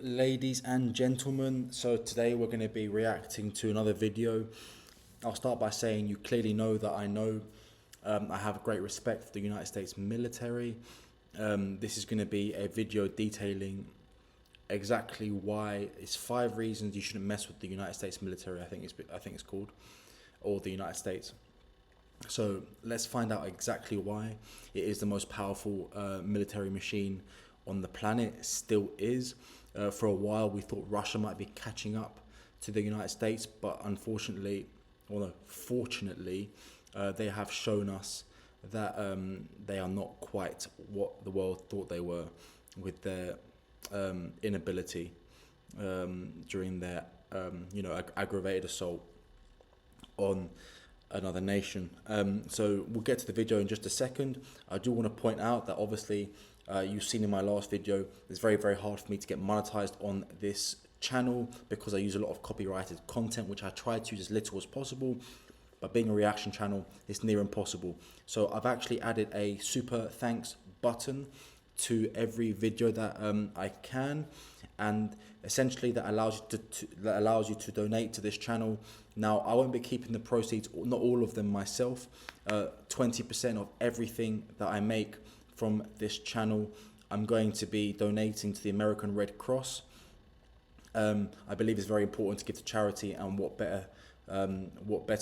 ladies and gentlemen. So today we're going to be reacting to another video. I'll start by saying you clearly know that I have great respect for the United States military. This is going to be a video detailing exactly why. It's 5 reasons you shouldn't mess with the United States military, I think it's called, or the United States. So let's find out exactly why. It is the most powerful military machine on the planet, still is. For a while we thought Russia might be catching up to the United States, but unfortunately, or no, fortunately, they have shown us that they are not quite what the world thought they were, with their inability during their aggravated assault on another nation. So we'll get to the video in just a second. I do want to point out that obviously you've seen in my last video, it's very hard for me to get monetized on this channel because I use a lot of copyrighted content, which I try to use as little as possible, but being a reaction channel, it's near impossible. So I've actually added a super thanks button to every video that I can, and essentially that allows you to donate to this channel. Now I won't be keeping the proceeds, not all of them myself. 20% of everything that I make from this channel I'm going to be donating to the American Red Cross. I believe it's very important to give to charity, and what better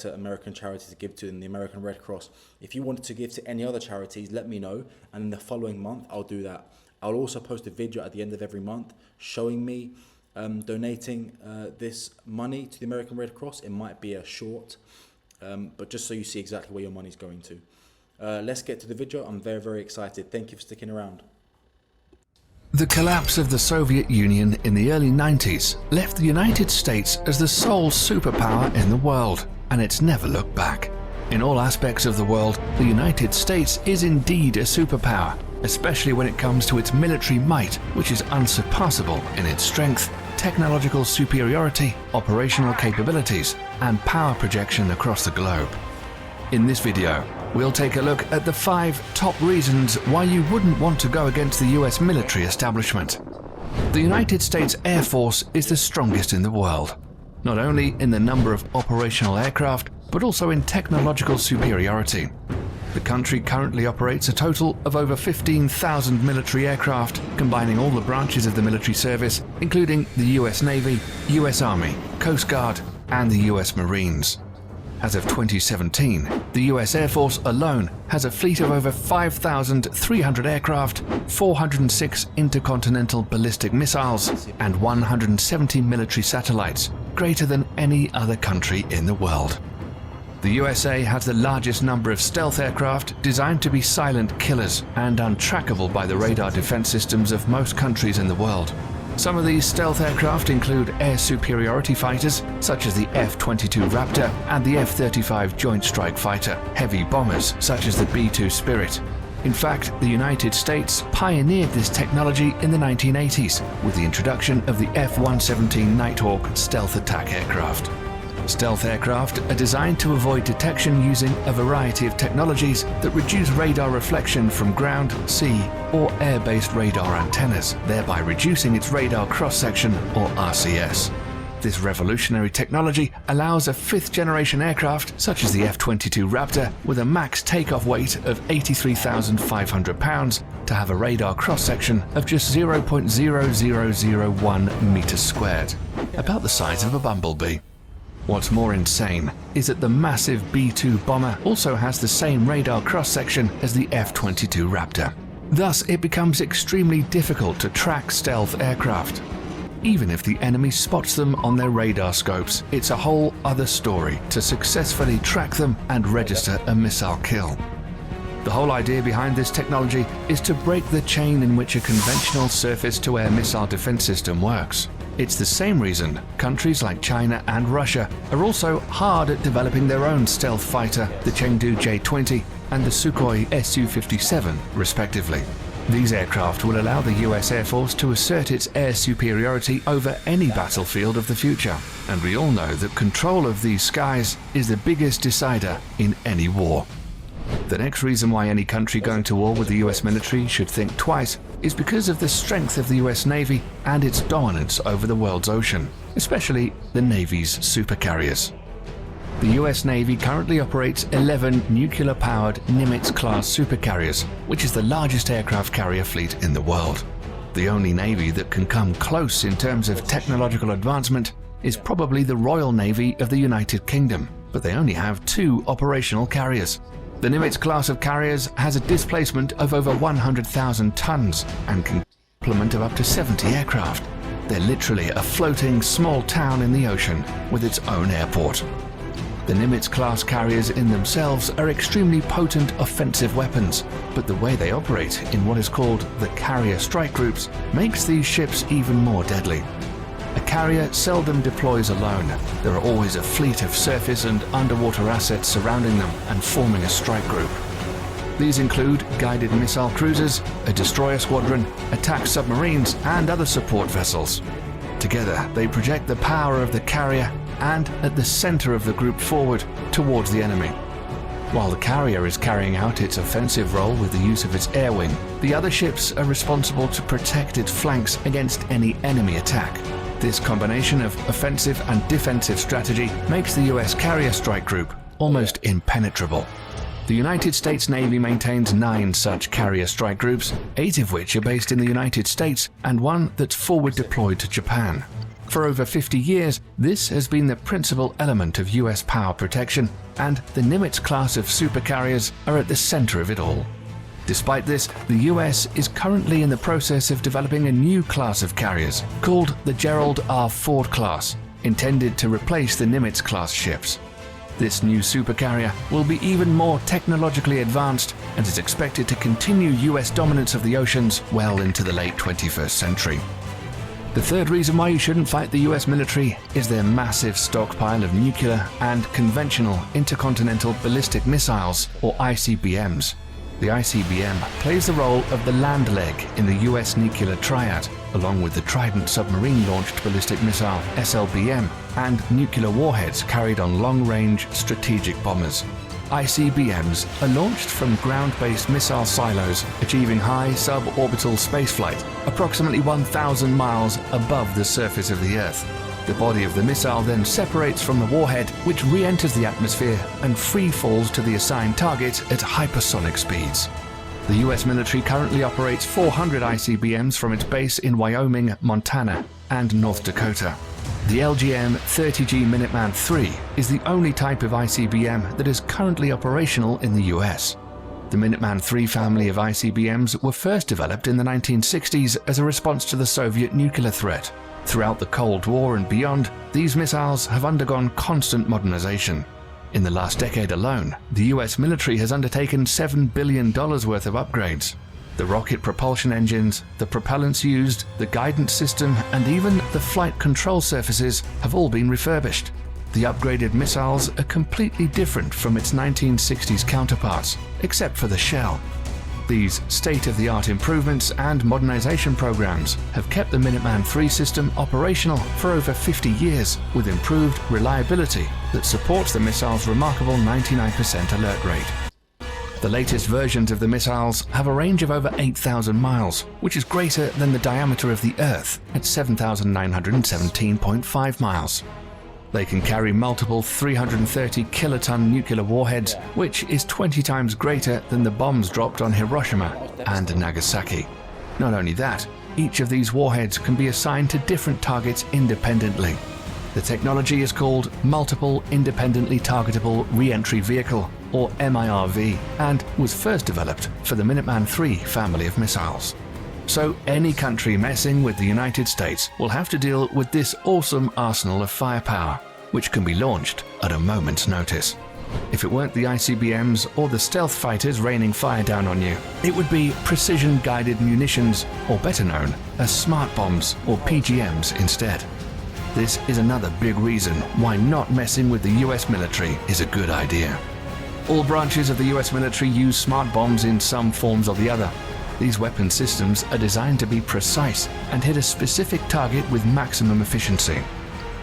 American charity to give to than the American Red Cross. If you wanted to give to any other charities, let me know, and in the following month I'll do that. I'll also post a video at the end of every month showing me donating this money to the American Red Cross. It might be a short, but just so you see exactly where your money's going to. Let's get to the video. I'm very excited. Thank you for sticking around. The collapse of the Soviet Union in the early 90s left the United States as the sole superpower in the world, and it's never looked back. In all aspects of the world, the United States is indeed a superpower, especially when it comes to its military might, which is unsurpassable in its strength, technological superiority, operational capabilities, and power projection across the globe. In this video, we'll take a look at the 5 top reasons why you wouldn't want to go against the US military establishment. The United States Air Force is the strongest in the world, not only in the number of operational aircraft, but also in technological superiority. The country currently operates a total of over 15,000 military aircraft, combining all the branches of the military service, including the US Navy, US Army, Coast Guard, and the US Marines. As of 2017, the US Air Force alone has a fleet of over 5,300 aircraft, 406 intercontinental ballistic missiles, and 170 military satellites, greater than any other country in the world. The USA has the largest number of stealth aircraft designed to be silent killers and untrackable by the radar defense systems of most countries in the world. Some of these stealth aircraft include air superiority fighters, such as the F-22 Raptor and the F-35 Joint Strike Fighter, heavy bombers, such as the B-2 Spirit. In fact, the United States pioneered this technology in the 1980s with the introduction of the F-117 Nighthawk stealth attack aircraft. Stealth aircraft are designed to avoid detection using a variety of technologies that reduce radar reflection from ground, sea, or air-based radar antennas, thereby reducing its radar cross-section, or RCS. This revolutionary technology allows a 5th-generation aircraft, such as the F-22 Raptor, with a max takeoff weight of 83,500 pounds, to have a radar cross-section of just 0.0001 meters squared, about the size of a bumblebee. What's more insane is that the massive B-2 bomber also has the same radar cross-section as the F-22 Raptor. Thus, it becomes extremely difficult to track stealth aircraft. Even if the enemy spots them on their radar scopes, it's a whole other story to successfully track them and register a missile kill. The whole idea behind this technology is to break the chain in which a conventional surface-to-air missile defense system works. It's the same reason countries like China and Russia are also hard at developing their own stealth fighter, the Chengdu J-20 and the Sukhoi Su-57, respectively. These aircraft will allow the US Air Force to assert its air superiority over any battlefield of the future, and we all know that control of these skies is the biggest decider in any war. The next reason why any country going to war with the US military should think twice is because of the strength of the US Navy and its dominance over the world's ocean, especially the Navy's supercarriers. The US Navy currently operates 11 nuclear-powered Nimitz-class supercarriers, which is the largest aircraft carrier fleet in the world. The only navy that can come close in terms of technological advancement is probably the Royal Navy of the United Kingdom, but they only have 2 operational carriers. The Nimitz class of carriers has a displacement of over 100,000 tons and can complement of up to 70 aircraft. They're literally a floating small town in the ocean with its own airport. The Nimitz class carriers in themselves are extremely potent offensive weapons, but the way they operate in what is called the carrier strike groups makes these ships even more deadly. A carrier seldom deploys alone. There are always a fleet of surface and underwater assets surrounding them and forming a strike group. These include guided missile cruisers, a destroyer squadron, attack submarines, and other support vessels. Together, they project the power of the carrier and at the center of the group forward towards the enemy. While the carrier is carrying out its offensive role with the use of its air wing, the other ships are responsible to protect its flanks against any enemy attack. This combination of offensive and defensive strategy makes the US carrier strike group almost impenetrable. The United States Navy maintains 9 such carrier strike groups, 8 of which are based in the United States and 1 that's forward deployed to Japan. For over 50 years, this has been the principal element of US power protection, and the Nimitz class of supercarriers are at the center of it all. Despite this, the US is currently in the process of developing a new class of carriers called the Gerald R. Ford class, intended to replace the Nimitz class ships. This new supercarrier will be even more technologically advanced and is expected to continue US dominance of the oceans well into the late 21st century. The third reason why you shouldn't fight the US military is their massive stockpile of nuclear and conventional intercontinental ballistic missiles, or ICBMs. The ICBM plays the role of the land leg in the US nuclear triad, along with the Trident submarine-launched ballistic missile SLBM and nuclear warheads carried on long-range strategic bombers. ICBMs are launched from ground-based missile silos, achieving high suborbital spaceflight, approximately 1,000 miles above the surface of the Earth. The body of the missile then separates from the warhead, which re-enters the atmosphere and free falls to the assigned target at hypersonic speeds. The US military currently operates 400 ICBMs from its base in Wyoming, Montana, and North Dakota. The LGM-30G Minuteman III is the only type of ICBM that is currently operational in the US. The Minuteman III family of ICBMs were first developed in the 1960s as a response to the Soviet nuclear threat. Throughout the Cold War and beyond, these missiles have undergone constant modernization. In the last decade alone, the US military has undertaken $7 billion worth of upgrades. The rocket propulsion engines, the propellants used, the guidance system, and even the flight control surfaces have all been refurbished. The upgraded missiles are completely different from its 1960s counterparts, except for the shell. These state-of-the-art improvements and modernization programs have kept the Minuteman III system operational for over 50 years with improved reliability that supports the missile's remarkable 99% alert rate. The latest versions of the missiles have a range of over 8,000 miles, which is greater than the diameter of the Earth at 7,917.5 miles. They can carry multiple 330 kiloton nuclear warheads, which is 20 times greater than the bombs dropped on Hiroshima and Nagasaki. Not only that, each of these warheads can be assigned to different targets independently. The technology is called Multiple Independently Targetable Re-Entry Vehicle, or MIRV, and was first developed for the Minuteman III family of missiles. So any country messing with the United States will have to deal with this awesome arsenal of firepower, which can be launched at a moment's notice. If it weren't the ICBMs or the stealth fighters raining fire down on you, it would be precision-guided munitions, or better known as smart bombs or PGMs instead. This is another big reason why not messing with the US military is a good idea. All branches of the US military use smart bombs in some forms or the other. These weapon systems are designed to be precise and hit a specific target with maximum efficiency.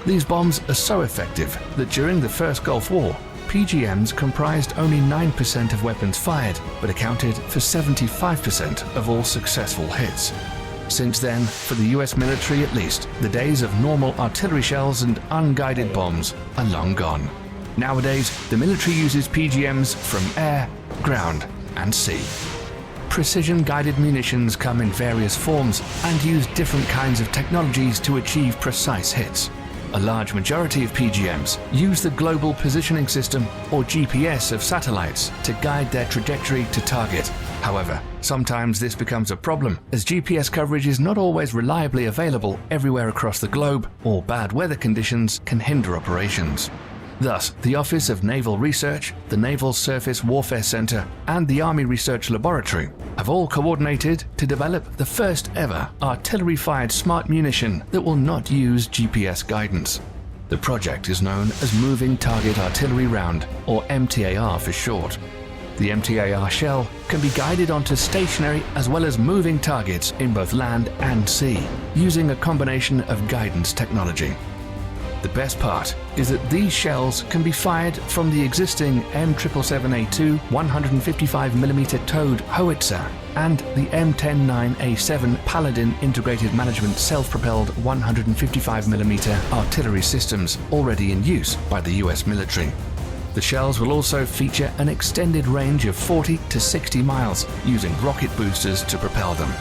These bombs are so effective that during the First Gulf War, PGMs comprised only 9% of weapons fired, but accounted for 75% of all successful hits. Since then, for the US military at least, the days of normal artillery shells and unguided bombs are long gone. Nowadays, the military uses PGMs from air, ground, and sea. Precision-guided munitions come in various forms and use different kinds of technologies to achieve precise hits. A large majority of PGMs use the Global Positioning System, or GPS, of satellites to guide their trajectory to target. However, sometimes this becomes a problem, as GPS coverage is not always reliably available everywhere across the globe, or bad weather conditions can hinder operations. Thus, the Office of Naval Research, the Naval Surface Warfare Center, and the Army Research Laboratory have all coordinated to develop the first ever artillery-fired smart munition that will not use GPS guidance. The project is known as Moving Target Artillery Round, or MTAR for short. The MTAR shell can be guided onto stationary as well as moving targets in both land and sea, using a combination of guidance technology. The best part is that these shells can be fired from the existing M777A2 155mm towed howitzer and the M109A7 Paladin Integrated Management self-propelled 155mm artillery systems already in use by the US military. The shells will also feature an extended range of 40 to 60 miles using rocket boosters to propel them.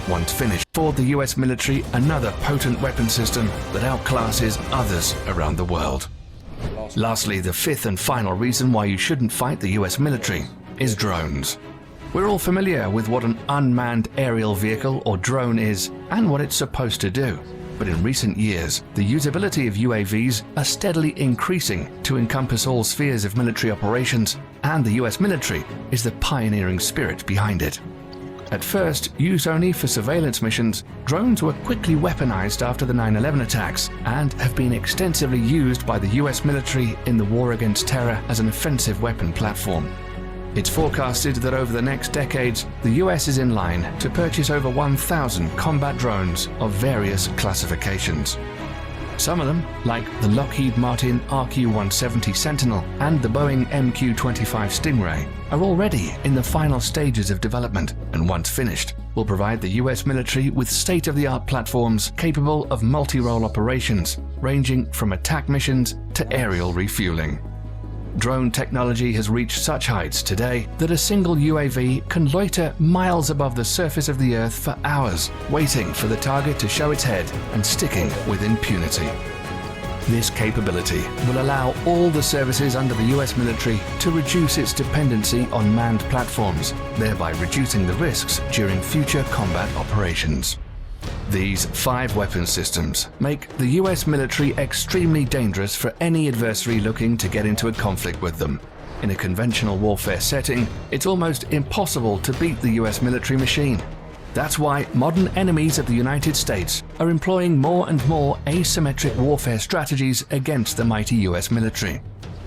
Once finished, for the US military another potent weapon system that outclasses others around the world. Lastly, the fifth and final reason why you shouldn't fight the US military is drones. We're all familiar with what an unmanned aerial vehicle or drone is and what it's supposed to do. But in recent years, the usability of UAVs are steadily increasing to encompass all spheres of military operations, and the US military is the pioneering spirit behind it. At first, used only for surveillance missions, drones were quickly weaponized after the 9/11 attacks and have been extensively used by the US military in the war against terror as an offensive weapon platform. It's forecasted that over the next decades, the US is in line to purchase over 1,000 combat drones of various classifications. Some of them, like the Lockheed Martin RQ-170 Sentinel and the Boeing MQ-25 Stingray, are already in the final stages of development, and once finished, will provide the US military with state-of-the-art platforms capable of multi-role operations, ranging from attack missions to aerial refueling. Drone technology has reached such heights today that a single UAV can loiter miles above the surface of the Earth for hours, waiting for the target to show its head and sticking with impunity. This capability will allow all the services under the US military to reduce its dependency on manned platforms, thereby reducing the risks during future combat operations. These 5 weapon systems make the US military extremely dangerous for any adversary looking to get into a conflict with them. In a conventional warfare setting, it's almost impossible to beat the US military machine. That's why modern enemies of the United States are employing more and more asymmetric warfare strategies against the mighty US military.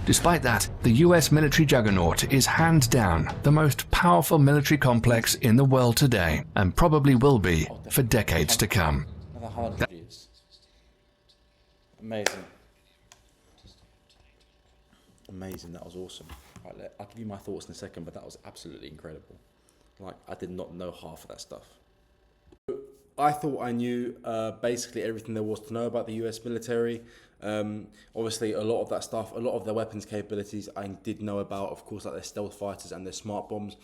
Despite that, the US military juggernaut is hands down the most powerful military complex in the world today, and probably will be for decades to come. Another 100 years. Amazing. Amazing, that was awesome. Right, I'll give you my thoughts in a second, but that was absolutely incredible. Like, I did not know half of that stuff. I thought I knew basically everything there was to know about the US military. Obviously, a lot of that stuff, a lot of their weapons capabilities I did know about, of course, like their stealth fighters and their smart bombs,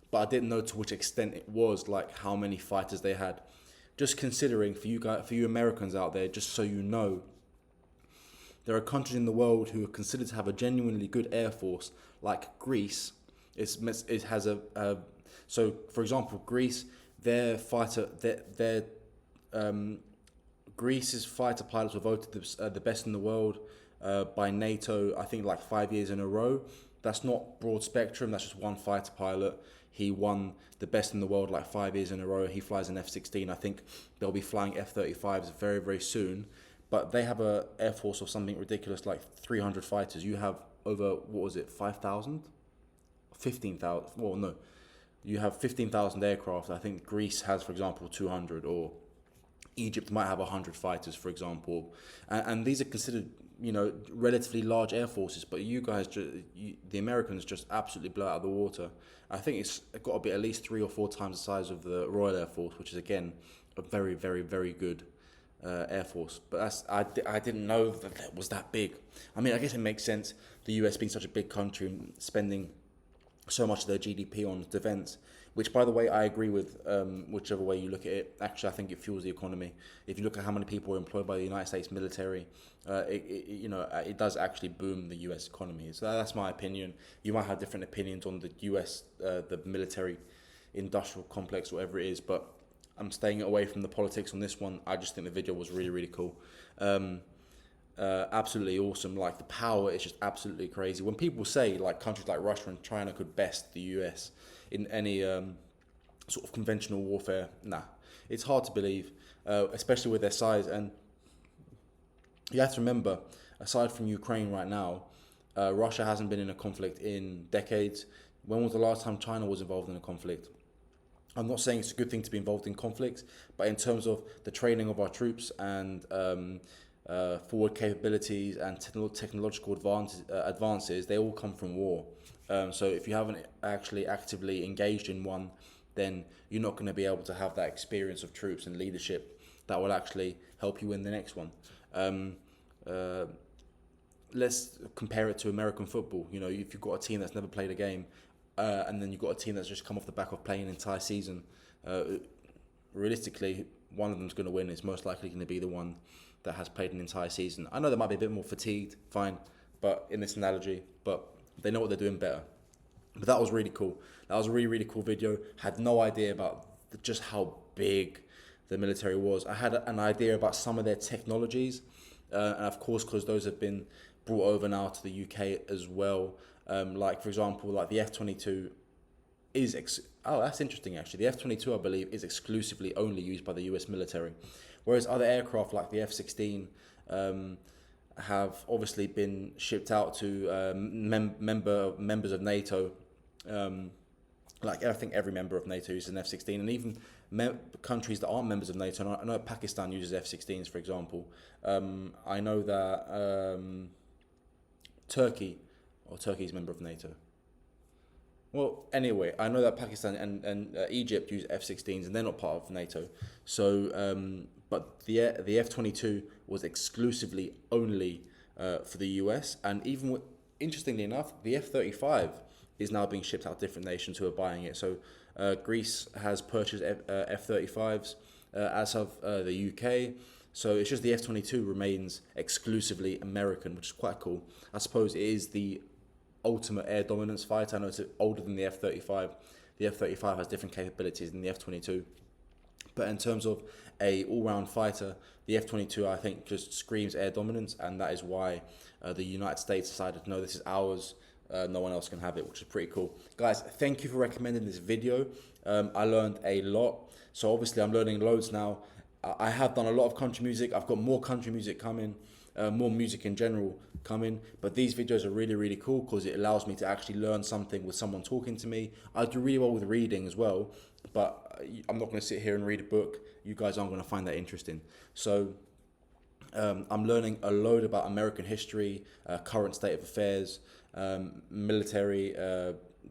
but I didn't know to which extent it was, like how many fighters they had. Just considering, for you guys, for you Americans out there, just so you know, there are countries in the world who are considered to have a genuinely good air force, like Greece. It has so for example, Greece, Greece's fighter pilots were voted the best in the world by NATO, I think like 5 years in a row. That's not broad spectrum, that's just one fighter pilot. He won the best in the world like 5 years in a row. He flies an F-16. I think they'll be flying F-35s very, very soon. But they have an air force of something ridiculous like 300 fighters. You have over, 5,000? 15,000, well no. You have 15,000 aircraft. I think Greece has, for example, 200, or Egypt might have 100 fighters, for example, and these are considered, relatively large air forces. But you guys, the Americans, just absolutely blow it out of the water. I think it's got to be at least 3 or 4 times the size of the Royal Air Force, which is again a very, very, very good Air Force. But I didn't know that was that big. I mean, I guess it makes sense. The US being such a big country and spending so much of their GDP on defense, which, by the way, I agree with. Whichever way you look at it, actually, I think it fuels the economy. If you look at how many people are employed by the United States military, it does actually boom the US economy. So that's my opinion. You might have different opinions on the US, the military industrial complex, whatever it is, but I'm staying away from the politics on this one. I just think the video was really, really cool. Absolutely awesome. Like, the power is just absolutely crazy. When people say like countries like Russia and China could best the US in any sort of conventional warfare, nah, it's hard to believe, especially with their size. And you have to remember, aside from Ukraine right now, Russia hasn't been in a conflict in decades. When was the last time China was involved in a conflict? I'm not saying it's a good thing to be involved in conflicts, but in terms of the training of our troops and forward capabilities and technological advances, they all come from war. So if you haven't actually actively engaged in one, then you're not going to be able to have that experience of troops and leadership that will actually help you win the next one. Let's compare it to American football. If you've got a team that's never played a game, and then you've got a team that's just come off the back of playing an entire season, realistically, one of them's going to win. It's most likely going to be the one that has played an entire season. I know they might be a bit more fatigued, fine, but in this analogy, but they know what they're doing better. But that was really cool. That was a really, really cool video. Had no idea about just how big the military was. I had an idea about some of their technologies, and of course, because those have been brought over now to the UK as well. Like, for example, like the F-22 is... that's interesting, actually. The F-22, I believe, is exclusively only used by the US military. Whereas other aircraft, like the F-16, have obviously been shipped out to members of NATO. Like, I think every member of NATO uses an F-16, and even countries that aren't members of NATO. I know Pakistan uses F-16s, for example. I know that Turkey's a member of NATO. Well, anyway, I know that Pakistan and Egypt use F-16s, and they're not part of NATO. So, but the F-22 was exclusively only for the US, and even interestingly enough, the F-35 is now being shipped out to different nations who are buying it. So, Greece has purchased F-35s, as have the UK. So it's just the F-22 remains exclusively American, which is quite cool. I suppose it is the ultimate air dominance fighter. I know it's older than the F-35. The F-35 has different capabilities than the F-22. But in terms of a all-round fighter, the F-22, I think, just screams air dominance, and that is why the United States decided, no, this is ours. No one else can have it, which is pretty cool. Guys, thank you for recommending this video. I learned a lot. So obviously I'm learning loads now. I have done a lot of country music. I've got more country music coming, more music in general coming. But these videos are really, really cool because it allows me to actually learn something with someone talking to me. I do really well with reading as well, but I'm not going to sit here and read a book. You guys aren't going to find that interesting. So I'm learning a load about American history, current state of affairs, military,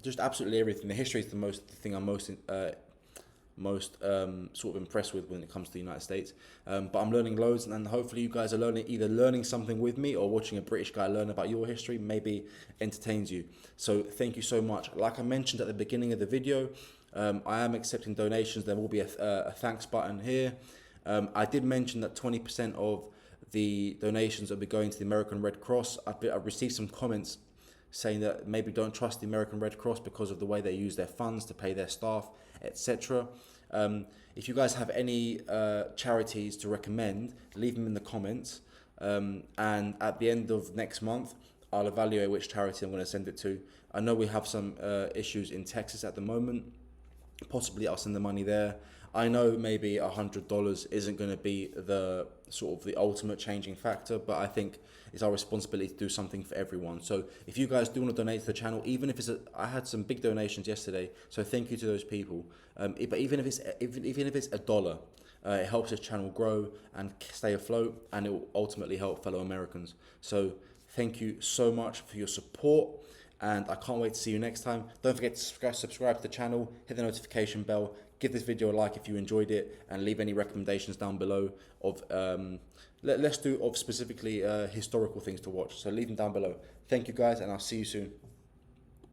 just absolutely everything. The history is the thing I'm most sort of impressed with when it comes to the United States. But I'm learning loads, and hopefully you guys are either learning something with me or watching a British guy learn about your history maybe entertains you. So thank you so much. Like I mentioned at the beginning of the video, I am accepting donations. There will be a thanks button here. I did mention that 20% of the donations will be going to the American Red Cross. I've received some comments saying that maybe don't trust the American Red Cross because of the way they use their funds to pay their staff, etc. If you guys have any charities to recommend, leave them in the comments. And at the end of next month, I'll evaluate which charity I'm going to send it to. I know we have some issues in Texas at the moment. Possibly I'll send the money there. I know maybe $100 isn't going to be the sort of the ultimate changing factor, but I think it's our responsibility to do something for everyone. So if you guys do want to donate to the channel, even if I had some big donations yesterday, so thank you to those people. But even if it's $1, It helps this channel grow and stay afloat, and it will ultimately help fellow Americans. So thank you so much for your support, and I can't wait to see you next time. Don't forget to subscribe to the channel, hit the notification bell, give this video a like if you enjoyed it, and leave any recommendations down below of let's do of specifically historical things to watch. So leave them down below. Thank you guys, and I'll see you soon.